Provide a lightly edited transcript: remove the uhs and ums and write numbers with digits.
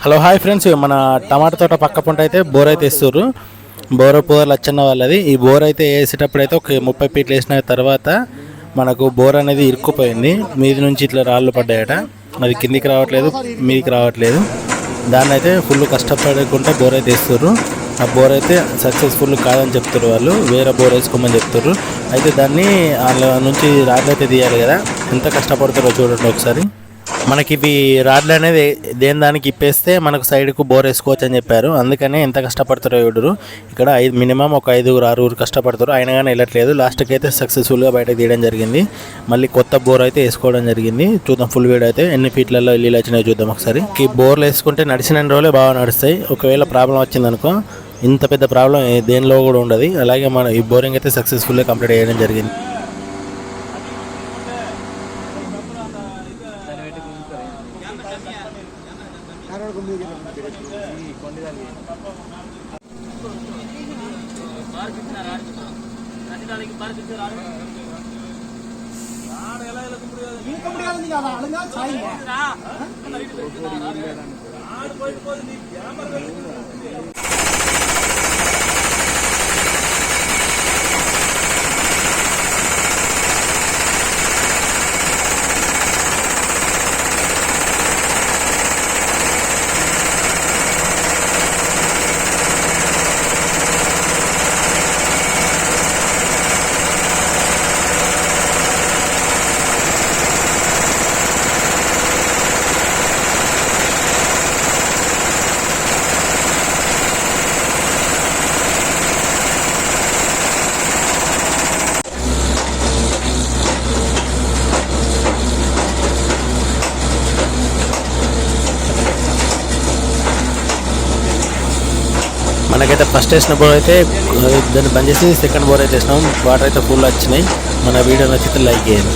Hello hi friends, మన టమాటా తోట పక్క పంట అయితే బోర్ అయితే వేస్తుర్రు. బోర్ లచ్చన్న వాళ్ళది. ఈ బోర్ అయితే వేసేటప్పుడు అయితే ఒక 30 ఫీట్లు వేసిన తర్వాత మనకు బోర్ అనేది ఇరుక్కుపోయింది. మీది నుంచి ఇట్లా రాళ్ళు పడ్డాయట. అది కిందికి రావట్లేదు, మీదికి రావట్లేదు. దాన్ని అయితే ఫుల్ కష్టపడకుండా బోర్ అయితే వేస్తుర్రు. ఆ బోర్ అయితే సక్సెస్ఫుల్ కాదని చెప్తారు వాళ్ళు, వేరే బోర్ వేసుకోమని చెప్తారు. అయితే దాన్ని వాళ్ళ నుంచి రాళ్ళు అయితే తీయాలి కదా, ఎంత కష్టపడతారో చూడండి ఒకసారి. మనకి ఇవి రాడ్లు అనేది దేని దానికి ఇప్పేస్తే మనకు సైడ్కు బోర్ వేసుకోవచ్చు అని చెప్పారు. అందుకనే ఎంత కష్టపడతారో చూడరు. ఇక్కడ మినిమం ఒక 5-6 కష్టపడతారు, అయినా కానీ వెళ్ళట్లేదు. లాస్ట్కి అయితే సక్సెస్ఫుల్గా బయటకు తీయడం జరిగింది. మళ్ళీ కొత్త బోర్ అయితే వేసుకోవడం జరిగింది. చూద్దాం ఫుల్ వీడియో అయితే ఎన్ని ఫీట్లలో నీళ్ళు వచ్చినాయో చూద్దాం ఒకసారి. ఈ బోర్లు వేసుకుంటే నడిచిన రోజులే బాగా నడుస్తాయి. ఒకవేళ ప్రాబ్లం వచ్చిందనుకో ఇంత పెద్ద ప్రాబ్లం దేనిలో కూడా ఉండదు. అలాగే మన ఈ బోరింగ్ అయితే సక్సెస్ఫుల్గా కంప్లీట్ చేయడం జరిగింది. మనకైతే ఫస్ట్ వేసిన బోర్ అయితే దాన్ని బంద్ చేసి సెకండ్ బోర్ అయితే వేసినాం. వాటర్ అయితే ఫుల్ వచ్చినాయి. మన వీడియో నచ్చితే లైక్ చేయండి.